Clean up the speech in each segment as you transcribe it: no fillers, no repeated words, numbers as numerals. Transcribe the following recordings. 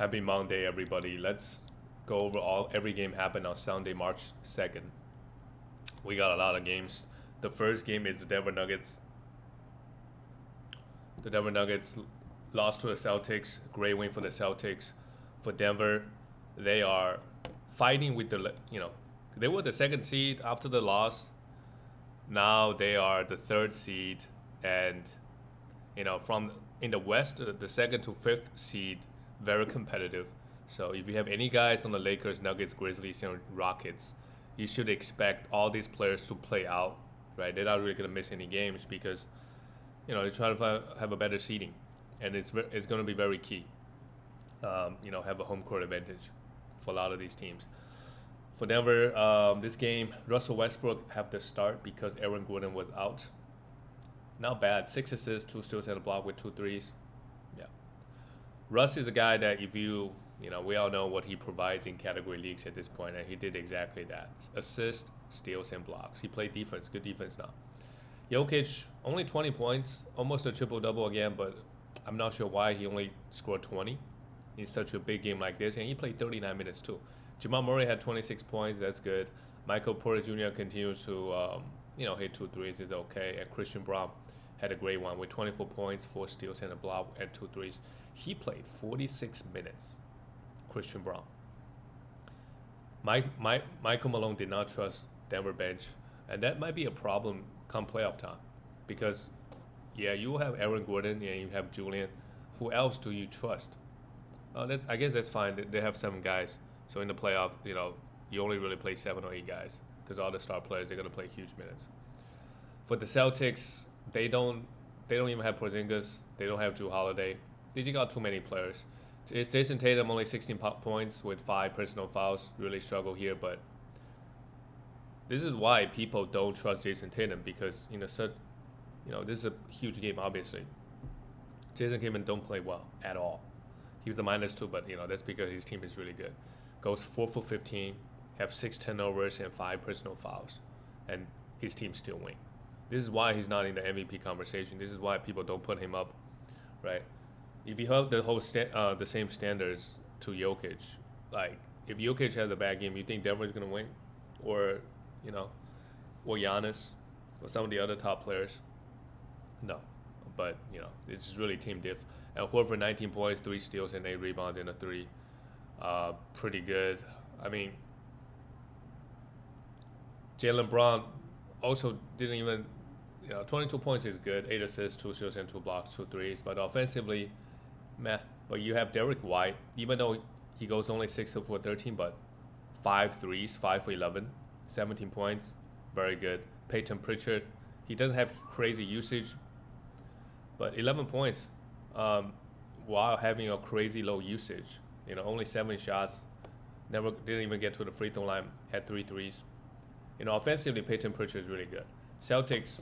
Happy Monday, everybody. Let's go over every game happened on Sunday, March 2nd. We got a lot of games. The first game is the Denver Nuggets. The Denver Nuggets lost to the Celtics. Great win for the Celtics. For Denver, they are fighting with they were the second seed after the loss. Now they are the third seed, and from in the West, the second to fifth seed, very competitive. So if you have any guys on the Lakers, Nuggets, Grizzlies, and Rockets, you should expect all these players to play out, right? They're not really gonna miss any games because they try to have a better seeding, and it's going to be very key. Have a home court advantage for a lot of these teams. For Denver, this game, Russell Westbrook have the start because Aaron Gordon was out. Not bad. 6 assists, 2 steals, and a block with 2 threes. Yeah. Russ is a guy that we all know what he provides in category leagues at this point, and he did exactly that. Assists, steals, and blocks. He played defense. Good defense now. Jokic, only 20 points. Almost a triple-double again, but I'm not sure why he only scored 20 in such a big game like this, and he played 39 minutes too. Jamal Murray had 26 points. That's good. Michael Porter Jr. continues to hit 2 threes. Is okay. And Christian Braun had a great one with 24 points, 4 steals, and a block, and 2 threes. He played 46 minutes. Christian Braun. Michael Malone did not trust Denver bench, and that might be a problem come playoff time, because you have Aaron Gordon and you have Julian. Who else do you trust? I guess that's fine. They have 7 guys. So in the playoff, you only really play 7 or 8 guys because all the star players, they're gonna play huge minutes. For the Celtics, they don't even have Porzingis. They don't have Jrue Holiday. They just got too many players. It's Jason Tatum, only 16 points with 5 personal fouls. Really struggle here, but this is why people don't trust Jason Tatum, because this is a huge game. Obviously, Jason Tatum don't play well at all. He was a -2, but that's because his team is really good. Goes 4 for 15, have 6 turnovers and 5 personal fouls, and his team still win. This is why he's not in the MVP conversation. This is why people don't put him up, right? If you have the same standards to Jokic, like if Jokic has a bad game, you think Denver's gonna win, or or Giannis, or some of the other top players? No, but it's just really team diff. And Horford 19 points, 3 steals, and 8 rebounds and a 3. Pretty good. I mean, Jaylen Brown also didn't even, 22 points is good. 8 assists, 2 steals, and 2 blocks, 2 threes. But offensively, meh. But you have Derek White, even though he goes only 6 for 13, but 5 threes, 5 for 11, 17 points, very good. Peyton Pritchard, he doesn't have crazy usage, but 11 points while having a crazy low usage. Only 7 shots, didn't even get to the free throw line, had 3 threes. Offensively, Peyton Pritchard is really good. Celtics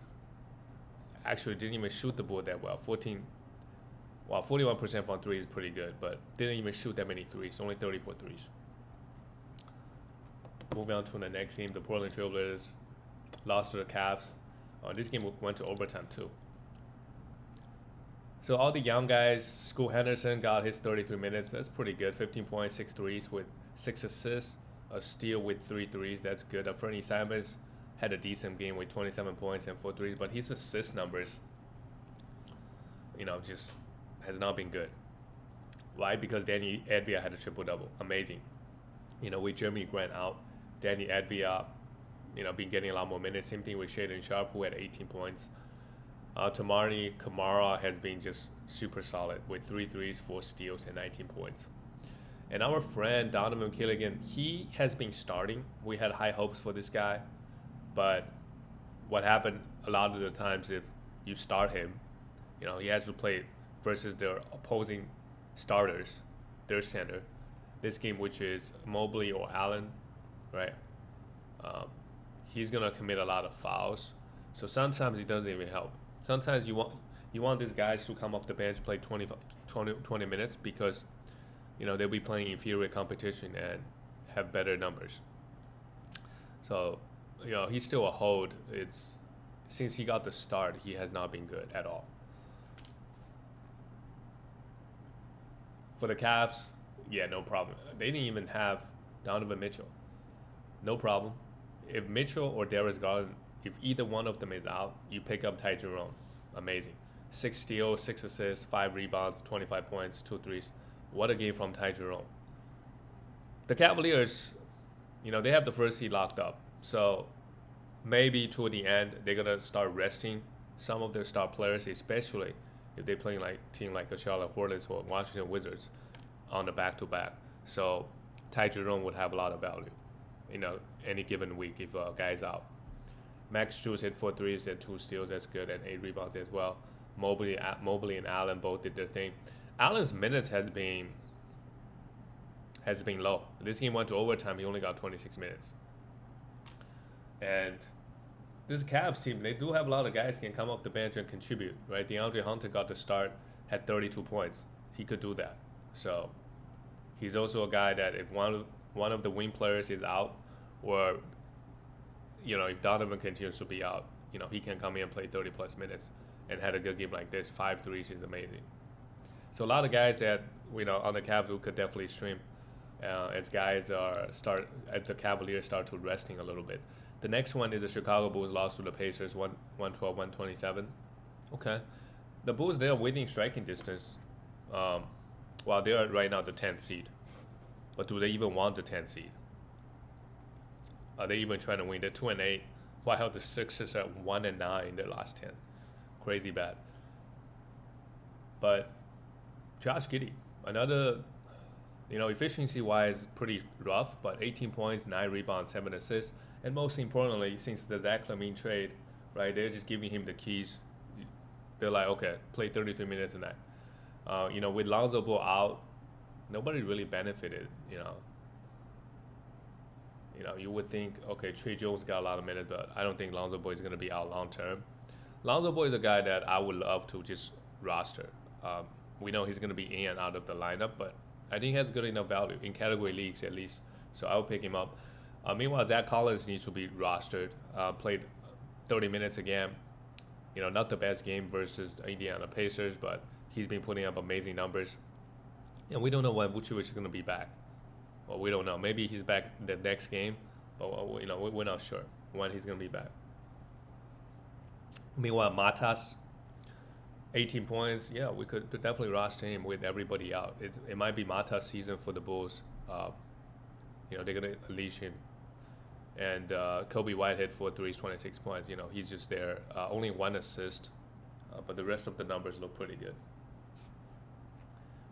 actually didn't even shoot the ball that well. 41% from 3 is pretty good, but didn't even shoot that many threes, only 34 threes. Moving on to the next game, the Portland Trailblazers lost to the Cavs. This game went to overtime too. So all the young guys, Scoot Henderson got his 33 minutes. That's pretty good. 15 points, 6 threes with 6 assists, a steal with 3 threes. That's good. Fernie Simons had a decent game with 27 points and 4 threes, but his assist numbers, just has not been good. Why? Because Danny Advia had a triple-double. Amazing. With Jeremy Grant out, Danny Advia, been getting a lot more minutes. Same thing with Shaedon Sharpe, who had 18 points. Toumani Camara has been just super solid with 3 threes, 4 steals, and 19 points. And our friend Donovan Killigan, he has been starting. We had high hopes for this guy, but what happened a lot of the times, if you start him, he has to play versus their opposing starters, their center. This game, which is Mobley or Allen, right? He's gonna commit a lot of fouls, so sometimes it doesn't even help. Sometimes you want these guys to come off the bench, play 20 minutes, because they'll be playing inferior competition and have better numbers. So he's still a hold. Since he got the start, he has not been good at all. For the Cavs, Yeah, no problem. They didn't even have Donovan Mitchell. No problem. If Mitchell or Darius Garland, if either one of them is out, you pick up Ty Jerome. Amazing. 6 steals, 6 assists, 5 rebounds, 25 points, 2 threes. What a game from Ty Jerome. The Cavaliers, they have the first seed locked up. So maybe toward the end, they're going to start resting some of their star players, especially if they're playing like team like the Charlotte Hornets or Washington Wizards on the back-to-back. So Ty Jerome would have a lot of value, any given week if a guy's out. Max Strus hit 4 threes and 2 steals. That's good, and 8 rebounds as well. Mobley and Allen both did their thing. Allen's minutes has been low. This game went to overtime. He only got 26 minutes. And this Cavs team, they do have a lot of guys who can come off the bench and contribute, right? DeAndre Hunter got the start, had 32 points. He could do that. So he's also a guy that if one of the wing players is out, or if Donovan continues to be out, he can come in and play 30 plus minutes and had a good game like this. 5 threes is amazing. So a lot of guys that on the Cavs who could definitely stream as the Cavaliers start to resting a little bit. The next one is the Chicago Bulls lost to the Pacers 112-127. Okay. The Bulls, they are within striking distance. While they are right now the 10th seed. But do they even want the 10th seed? Are they even trying to win? They're 2-8, while the Sixers are 1-9 in their last 10. Crazy bad. But Josh Giddey, another, efficiency-wise, pretty rough, but 18 points, 9 rebounds, 7 assists. And most importantly, since the Zach LaVine trade, right, they're just giving him the keys. They're like, okay, play 33 minutes a night. With Lonzo Ball out, nobody really benefited, you would think, okay, Trey Jones got a lot of minutes, but I don't think Lonzo Ball is going to be out long term. Lonzo Ball is a guy that I would love to just roster. We know he's going to be in and out of the lineup, but I think he has good enough value in category leagues at least, so I will pick him up. Meanwhile, Zach Collins needs to be rostered. Played 30 minutes again. Not the best game versus the Indiana Pacers, but he's been putting up amazing numbers. And we don't know when Vucevic is going to be back. Well, we don't know. Maybe he's back the next game, but we're not sure when he's going to be back. Meanwhile, Matas, 18 points. Yeah, we could definitely roster him with everybody out. It might be Matas' season for the Bulls. They're going to unleash him. And Kobe Whitehead 4 threes, 26 points. He's just there. Only 1 assist, but the rest of the numbers look pretty good.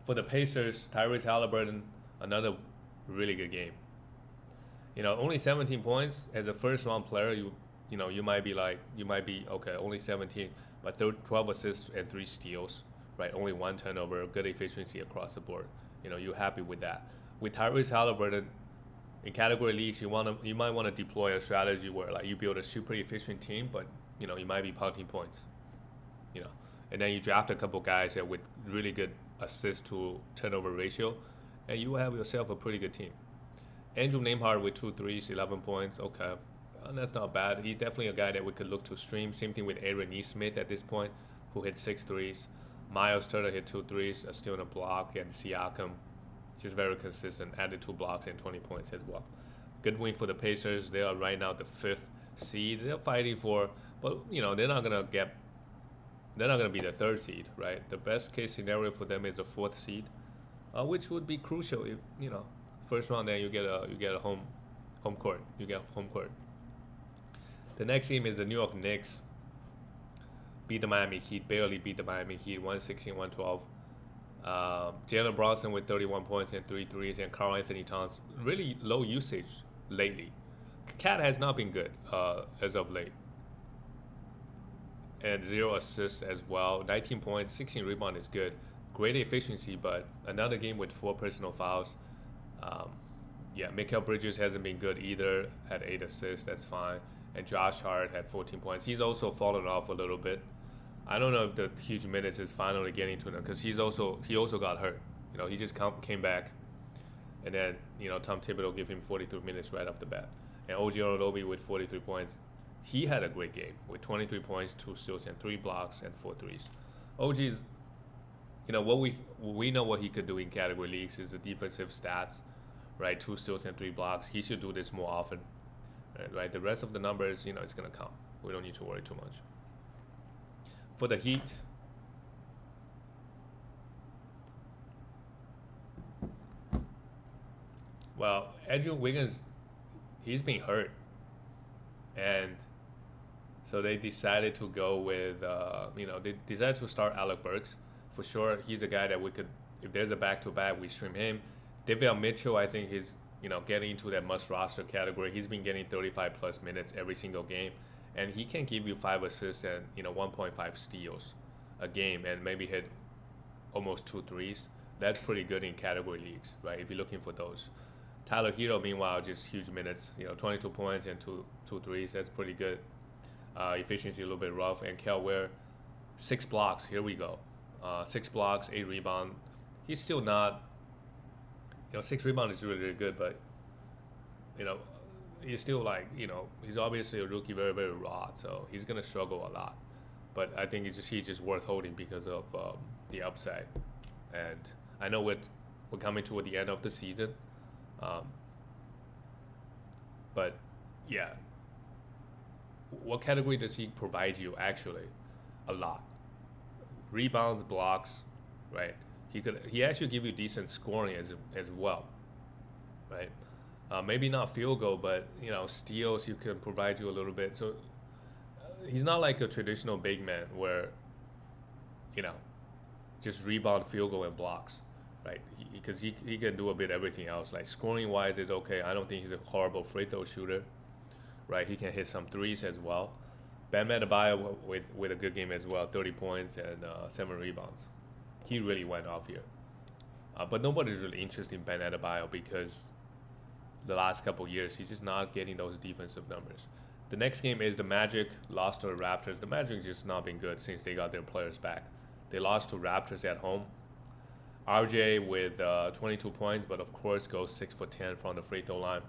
For the Pacers, Tyrese Halliburton, another really good game. Only 17 points as a first-round player. You might be okay, only 17, but 12 assists and 3 steals, right? Only 1 turnover, good efficiency across the board. You're happy with that. With Tyrese Halliburton, in category leagues, you might want to deploy a strategy where you build a super efficient team, but you might be punting points. And then you draft a couple guys that with really good assist to turnover ratio, and you will have yourself a pretty good team. Andrew Nembhard with 2 threes, 11 points. Okay, that's not bad. He's definitely a guy that we could look to stream. Same thing with Aaron Nesmith at this point, who hit 6 threes. Miles Turner hit 2 threes, a steal and a block, and Siakam, just very consistent, added 2 blocks and 20 points as well. Good win for the Pacers. They are right now the 5th seed. They're fighting for, but they're not gonna be the 3rd seed, right? The best case scenario for them is the 4th seed, which would be crucial if first round. Then you get a home court. You get home court. The next game is the New York Knicks. Beat the Miami Heat, barely beat the Miami Heat, 116-112. Jalen Brunson with 31 points and 3 threes, and Karl Anthony Towns really low usage lately. Cat has not been good as of late. And 0 assists as well. 19 points, 16 rebound is good. Great efficiency, but another game with 4 personal fouls. Mikal Bridges hasn't been good either. Had 8 assists, that's fine. And Josh Hart had 14 points. He's also fallen off a little bit. I don't know if the huge minutes is finally getting to him because he also got hurt. He just came back, and then Tom Thibodeau gave him 43 minutes right off the bat. And OG Anunoby with 43 points. He had a great game with 23 points, 2 steals, and 3 blocks and 4 threes. OG's, what we know what he could do in category leagues is the defensive stats, right? 2 steals and 3 blocks. He should do this more often, right? The rest of the numbers, it's gonna come. We don't need to worry too much. For the Heat, well, Andrew Wiggins, he's been hurt, and so they decided to go with, they decided to start Alec Burks. For sure, he's a guy that we could, if there's a back-to-back, we stream him. Davion Mitchell, I think he's, getting into that must-roster category. He's been getting 35-plus minutes every single game, and he can give you 5 assists and, 1.5 steals a game and maybe hit almost 2 threes. That's pretty good in category leagues, right, if you're looking for those. Tyler Hero, meanwhile, just huge minutes, 22 points and two threes. That's pretty good. Efficiency a little bit rough. And Kel Ware, 6 blocks. Here we go. 6 blocks, 8 rebound. He's still not, 6 rebound is really, really good, but, he's still he's obviously a rookie, very, very raw, so he's going to struggle a lot. But I think he's just worth holding because of the upside. And I know we're coming toward the end of the season. But yeah, what category does he provide you? Actually, a lot. Rebounds, blocks, right? He actually give you decent scoring as well, right? Maybe not field goal, but steals he can provide you a little bit. So he's not like a traditional big man where just rebound, field goal, and blocks, right? Because he can do a bit everything else. Like scoring wise is okay. I don't think he's a horrible free throw shooter, right? He can hit some threes as well. Bam Adebayo with a good game as well, 30 points and 7 rebounds. He really went off here. But nobody's really interested in Bam Adebayo because the last couple of years he's just not getting those defensive numbers. The next game is the Magic lost to the Raptors. The Magic just not been good since they got their players back. They lost to Raptors at home. RJ with 22 points, but of course goes 6 for 10 from the free throw line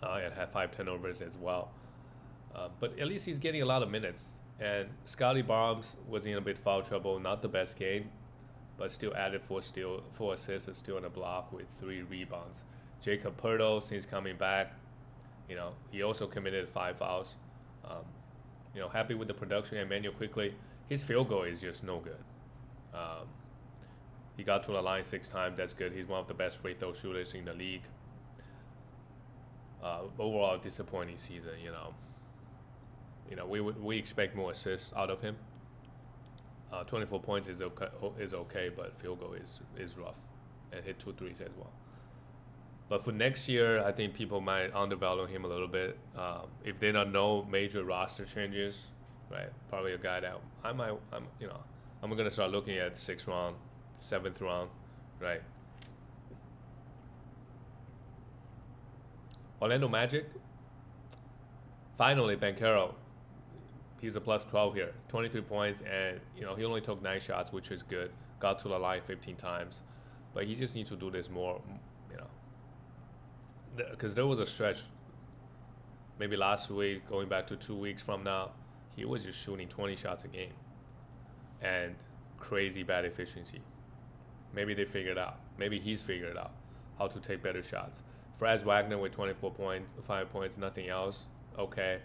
and had 5 turnovers as well. But at least he's getting a lot of minutes. And Scotty Barnes was in a bit foul trouble, not the best game, but still added 4 assists, and still on a block with 3 rebounds. Jacob Poeltl, since coming back, he also committed 5 fouls. Happy with the production. And Emmanuel Quickley, his field goal is just no good. He got to the line 6 times. That's good. He's one of the best free throw shooters in the league. Overall, disappointing season. We expect more assists out of him. 24 points is okay, but field goal is rough, and hit 2 threes as well. But for next year, I think people might undervalue him a little bit. If there are no major roster changes, right? Probably a guy that I'm gonna start looking at 6th round, 7th round, right? Orlando Magic. Finally, Banchero. He's a plus 12 here, 23 points, and he only took 9 shots, which is good. Got to the line 15 times, but he just needs to do this more, because there was a stretch, maybe last week, going back to 2 weeks from now, he was just shooting 20 shots a game, and crazy bad efficiency. Maybe they figured out. Maybe he's figured out how to take better shots. Franz Wagner with 24 points, 5 points, nothing else. Okay.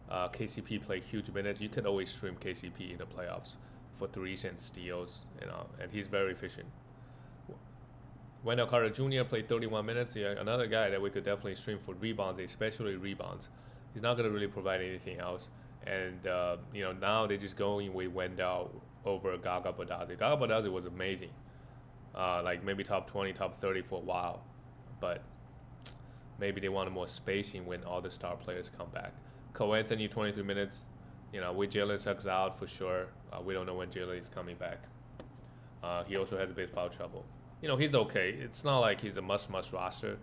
KCP played huge minutes. You can always stream KCP in the playoffs for threes and steals, and he's very efficient. Wendell Carter Jr. played 31 minutes. Yeah, another guy that we could definitely stream for rebounds, especially rebounds. He's not going to really provide anything else. And, now they're just going with Wendell over Gaga Badazi. Gaga Badazi was amazing. Maybe top 20, top 30 for a while. But maybe they wanted more spacing when all the star players come back. Cole Anthony, 23 minutes. With Jalen Suggs out for sure. We don't know when Jalen is coming back. He also has a bit of foul trouble. He's okay. It's not like he's a must roster,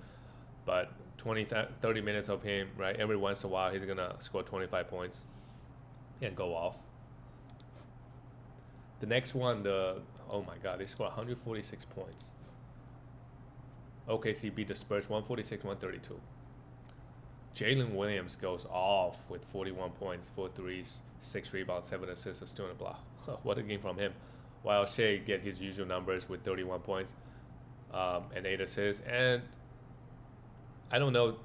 but 30 minutes of him, right? Every once in a while, he's going to score 25 points and go off. The next one, oh my God, they scored 146 points. OKC beat the Spurs 146-132. Jalen Williams goes off with 41 points, 4 threes, 6 rebounds, 7 assists, a steal and a block. What a game from him. while Shea get his usual numbers with 31 points and 8 assists. And I don't know,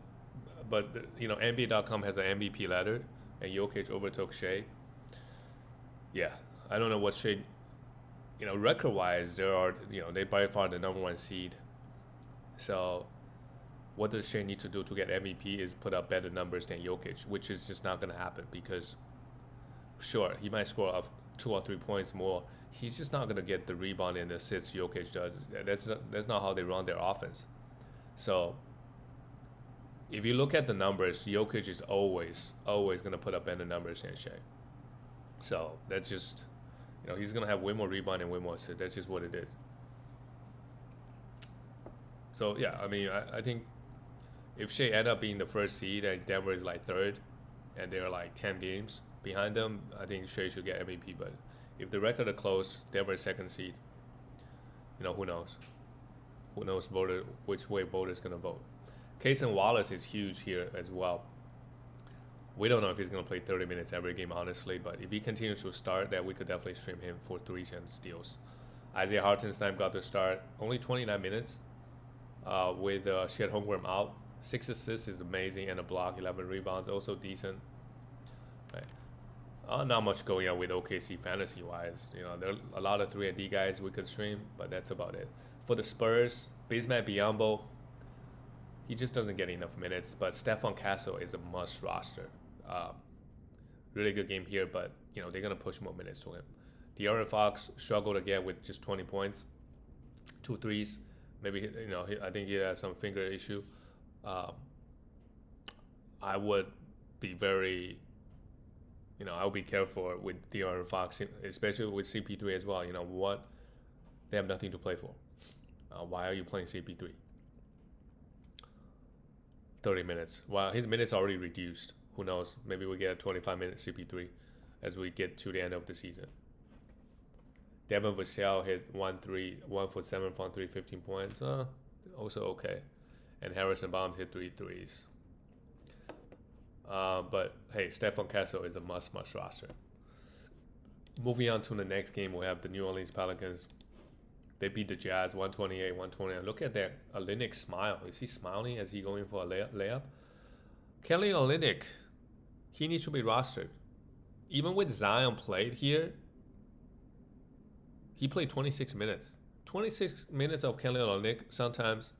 but NBA.com has an MVP ladder, and Jokic overtook Shea. Yeah, I don't know what Shea, record-wise, they by far the number one seed. So what does Shea need to do to get MVP is put up better numbers than Jokic, which is just not going to happen because, sure, he might score up 2 or 3 points more. He's just not going to get the rebound and the assists Jokic does. That's not how they run their offense. So if you look at the numbers, Jokic is always going to put up better numbers than Shea. So that's just, he's going to have way more rebound and way more assists. That's just what it is. So, yeah, I mean, I think if Shea end up being the first seed and Denver is like third and they're like 10 games behind them, I think Shea should get MVP. But if the record are close, Denver is second seed, who knows? Who knows which way voters going to vote. Cason Wallace is huge here as well. We don't know if he's going to play 30 minutes every game, honestly, but if he continues to start, then we could definitely stream him for threes and steals. Isaiah Hartenstein got the start, only 29 minutes with Chet Holmgren out. 6 assists is amazing, and a block, 11 rebounds, also decent. Right. Not much going on with OKC fantasy-wise. There are a lot of 3-and-D guys we could stream, but that's about it. For the Spurs, Bismack Biyombo, he just doesn't get enough minutes, but Stephon Castle is a must roster. Really good game here, but they're going to push more minutes to him. De'Aaron Fox struggled again with just 20 points, 2 threes. Maybe, I think he has some finger issue. I would be very, I would be careful with De'Aaron Fox, especially with CP3 as well. What? They have nothing to play for. Why are you playing CP3? 30 minutes. Well, his minutes are already reduced. Who knows? Maybe we get a 25-minute CP3 as we get to the end of the season. Devin Vassell hit 1 for 7 from 3, 15 points. Also okay. And Harrison Barnes hit 3 threes. But hey, Stephon Castle is a must roster. Moving on to the next game, we have the New Orleans Pelicans. They beat the Jazz 128-129. Look at that Olynyk smile. Is he smiling as he going for a layup? Kelly Olynyk, he needs to be rostered. Even with Zion played here, he played 26 minutes. 26 minutes of Kelly Olynyk sometimes,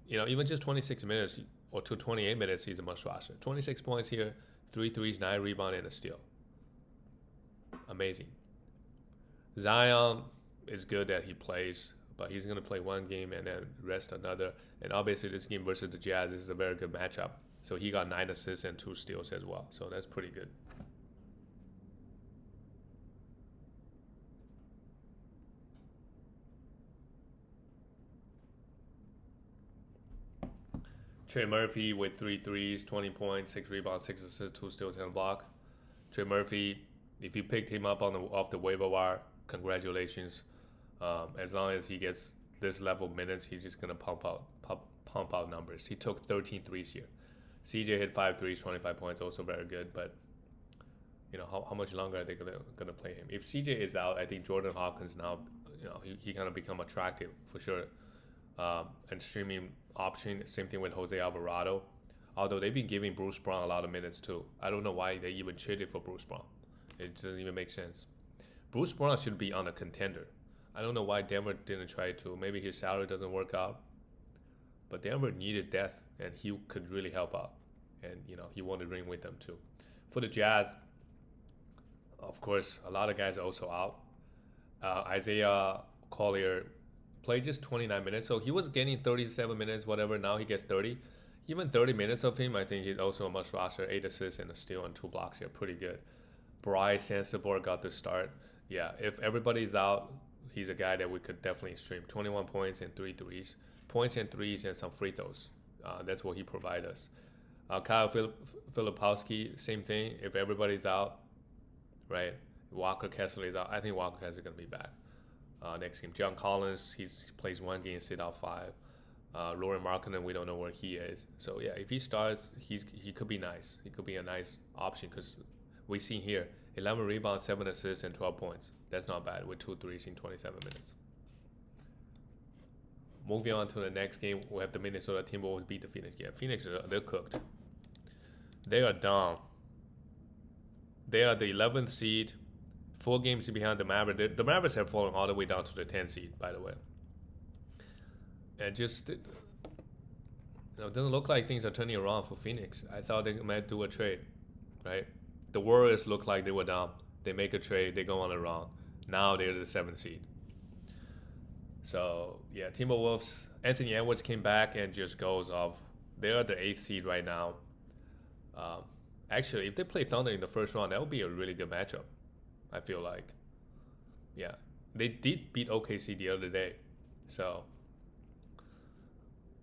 even just 26 minutes or to 28 minutes, he's a must roster. 26 points here, 3 threes, 9 rebound, and a steal. Amazing. Zion is good that he plays, but he's going to play one game and then rest another. And obviously this game versus the Jazz is a very good matchup. So he got 9 assists and 2 steals as well. So that's pretty good. Trey Murphy with 3 threes, 20 points, 6 rebounds, 6 assists, 2 steals, and a block. Trey Murphy, if you picked him up off the waiver wire, congratulations. As long as he gets this level of minutes, he's just gonna pump out numbers. He took 13 threes here. CJ hit 5 threes, 25 points, also very good. But how much longer are they gonna play him? If CJ is out, I think Jordan Hawkins now, he kind of become attractive for sure. And streaming option, same thing with Jose Alvarado. Although they've been giving Bruce Brown a lot of minutes too. I don't know why they even traded for Bruce Brown. It doesn't even make sense. Bruce Brown should be on a contender. I don't know why Denver didn't try to. Maybe his salary doesn't work out. But Denver needed depth, and he could really help out. And, he won the ring with them too. For the Jazz, of course, a lot of guys are also out. Isaiah Collier played just 29 minutes. So he was getting 37 minutes, whatever. Now he gets 30. Even 30 minutes of him, I think he's also a must roster. 8 assists and a steal and 2 blocks here. Pretty good. Bryce Sensabaugh got the start. Yeah, if everybody's out, he's a guy that we could definitely stream. 21 points and 3 threes. Points and threes and some free throws. That's what he provides us. Kyle Filipowski, same thing. If everybody's out, right? Walker Kessler is out. I think Walker Kessler is going to be back next game. John Collins, he plays 1 game, sit out 5. Lauren Markkinen, we don't know where he is. So, yeah, if he starts, he could be nice. He could be a nice option because we see here, 11 rebounds, 7 assists, and 12 points. That's not bad with 2 threes in 27 minutes. Moving on to the next game, we have the Minnesota Timberwolves beat the Phoenix. Yeah, Phoenix, they're cooked. They are down. They are the 11th seed, 4 games behind the Mavericks. The Mavericks have fallen all the way down to the 10th seed, by the way. And just, it doesn't look like things are turning around for Phoenix. I thought they might do a trade, right? The Warriors looked like they were down. They make a trade, they go on a run. Now they're the 7th seed. So, yeah, Timberwolves, Anthony Edwards came back and just goes off. They're the 8th seed right now. Actually, if they play Thunder in the first round, that would be a really good matchup, I feel like. Yeah, they did beat OKC the other day. So,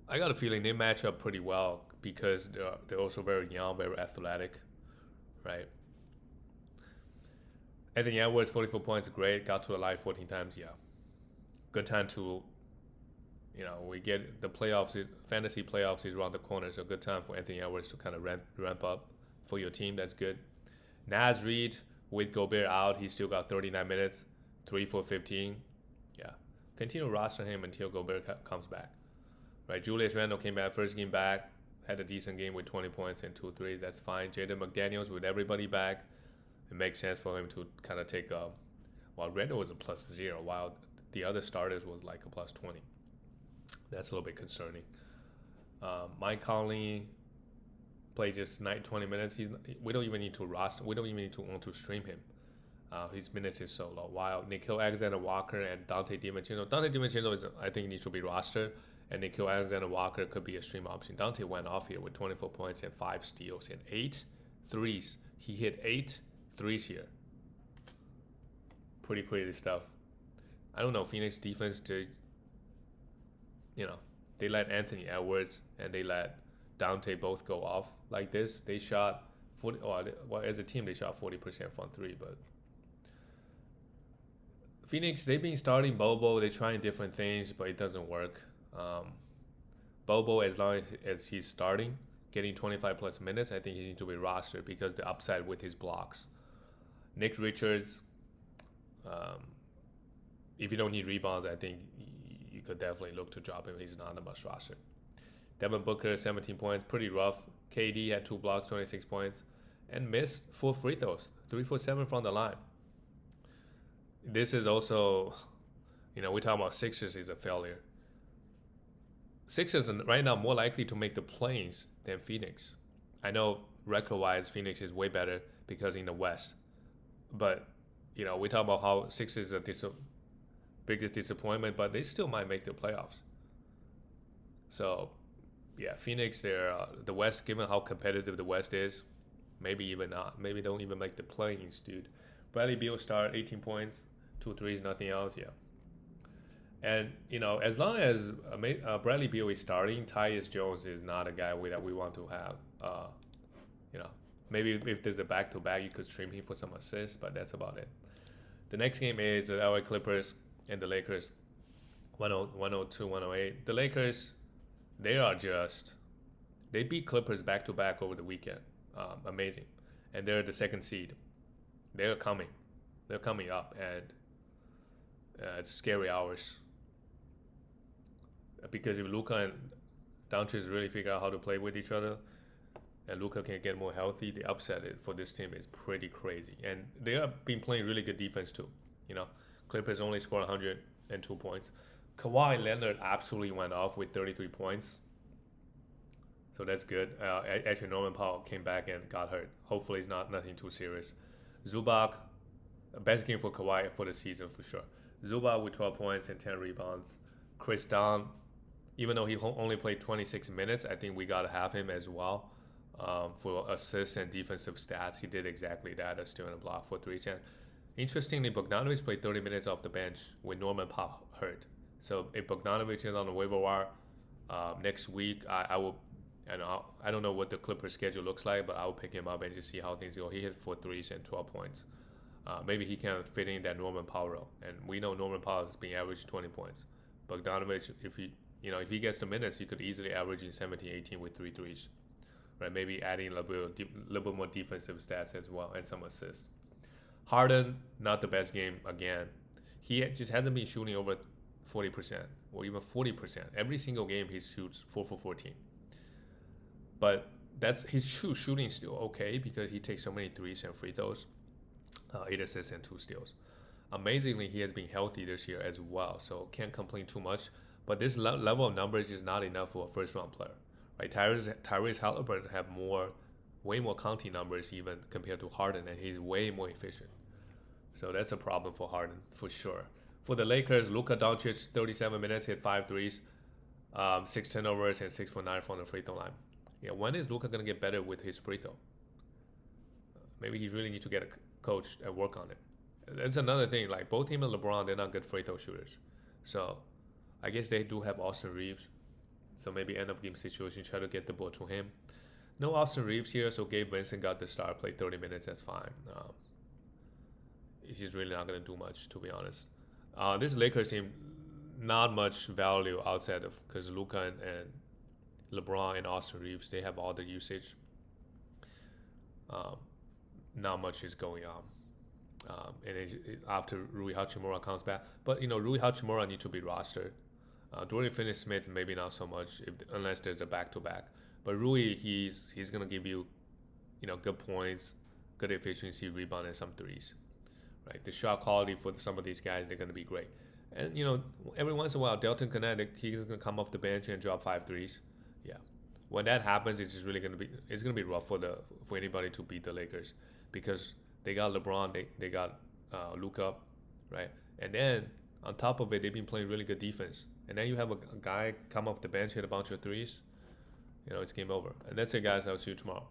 I got a feeling they match up pretty well because they're also very young, very athletic, right? Anthony Edwards, 44 points, great. Got to the line 14 times, yeah. Good time to, we get the playoffs, fantasy playoffs is around the corner, so good time for Anthony Edwards to kind of ramp up for your team. That's good. Naz Reid, with Gobert out, he still got 39 minutes, 3 for 15. Yeah, continue to roster him until Gobert comes back. Right, Julius Randle came back, first game back, had a decent game with 20 points and 2 3. That's fine. Jaden McDaniels with everybody back, it makes sense for him to kind of take a. While Randle was a +0, while the other starters was like a +20. That's a little bit concerning. Mike Conley played just 20 minutes. We don't even need to roster. We don't even need to want to stream him. His minutes is so low. While Nickeil Alexander-Walker and Dante DiVincenzo, I think needs to be rostered, and Nickeil Alexander-Walker could be a stream option. Dante went off here with 24 points and 5 steals and 8 threes. He hit 8 threes here. Pretty crazy stuff. I don't know, Phoenix defense, they let Anthony Edwards and they let Dante both go off like this. They shot 40, as a team, they shot 40% from 3, but Phoenix, they've been starting Bobo. They're trying different things, but it doesn't work. Bobo, as long as he's starting, getting 25 plus minutes, I think he needs to be rostered because the upside with his blocks. Nick Richards, if you don't need rebounds, I think you could definitely look to drop him. He's not a must roster. Devin Booker, 17 points, pretty rough. KD had 2 blocks, 26 points, and missed 4 free throws, 3 for 7 from the line. This is also, we talk about Sixers is a failure. Sixers are right now more likely to make the plays than Phoenix. I know record-wise, Phoenix is way better because in the West. But, we talk about how Sixers are biggest disappointment, but they still might make the playoffs. So, yeah, Phoenix, they're the West, given how competitive the West is, maybe even not. Maybe don't even make the plays, dude. Bradley Beal start 18 points, 2 threes, nothing else, yeah. And, as long as Bradley Beal is starting, Tyus Jones is not a guy that we want to have. Maybe if there's a back-to-back, you could stream him for some assists, but that's about it. The next game is the LA Clippers and the Lakers, 102-108. The Lakers, they beat Clippers back-to-back over the weekend. Amazing. And they're the 2nd seed. They're coming up, and it's scary hours. Because if Luka and Doncic really figure out how to play with each other, and Luka can get more healthy, the upset for this team is pretty crazy. And they have been playing really good defense too. Clippers only scored 102 points. Kawhi Leonard absolutely went off with 33 points. So that's good. Actually, Norman Powell came back and got hurt. Hopefully it's nothing too serious. Zubac, best game for Kawhi for the season for sure. Zubac with 12 points and 10 rebounds. Chris Dunn, even though he only played 26 minutes, I think we got to have him as well. For assists and defensive stats, he did exactly that, a steal and a block for 3. And interestingly, Bogdanovic played 30 minutes off the bench with Norman Powell hurt. So if Bogdanovic is on the waiver wire next week, I will. And I don't know what the Clippers schedule looks like, but I will pick him up and just see how things go. He hit 4 threes and 12 points. Maybe he can fit in that Norman Powell role. And we know Norman Powell has been averaging 20 points. Bogdanovic, if he gets the minutes, he could easily average in 17, 18 with 3 threes. Right? Maybe adding a little bit more defensive stats as well and some assists. Harden, not the best game again. He just hasn't been shooting over 40% or even 40%. Every single game he shoots 4 for 14. But that's his shooting still okay because he takes so many threes and free throws, 8 assists and 2 steals. Amazingly, he has been healthy this year as well, so can't complain too much. But this level of numbers is not enough for a first-round player, right? Tyrese Halliburton have way more counting numbers even compared to Harden, and he's way more efficient. So that's a problem for Harden for sure. For the Lakers, Luka Doncic, 37 minutes, hit 5 threes, 6 turnovers, and 6 for 9 from the free throw line. Yeah, when is Luka gonna get better with his free throw? Maybe he really needs to get a coach and work on it. That's another thing. Like both him and LeBron, they're not good free throw shooters. So I guess they do have Austin Reeves. So maybe end of game situation, try to get the ball to him. No Austin Reeves here, so Gabe Vincent got the start, played 30 minutes. That's fine. He's really not gonna do much, to be honest. This Lakers team, not much value outside of because Luka and LeBron and Austin Reeves, they have all the usage. Not much is going on. After Rui Hachimura comes back. But, Rui Hachimura needs to be rostered. Dorian Finney-Smith, maybe not so much unless there's a back-to-back. But Rui, he's going to give you, good points, good efficiency, rebound, and some threes. Right? The shot quality for some of these guys, they're going to be great. And, every once in a while, Delton Connect, he's going to come off the bench and drop 5 threes. Yeah. When that happens, it's just really going to be rough for anybody to beat the Lakers because they got LeBron, they got Luka, right? And then on top of it, they've been playing really good defense. And then you have a guy come off the bench, hit a bunch of threes. It's game over. And that's it, guys. I'll see you tomorrow.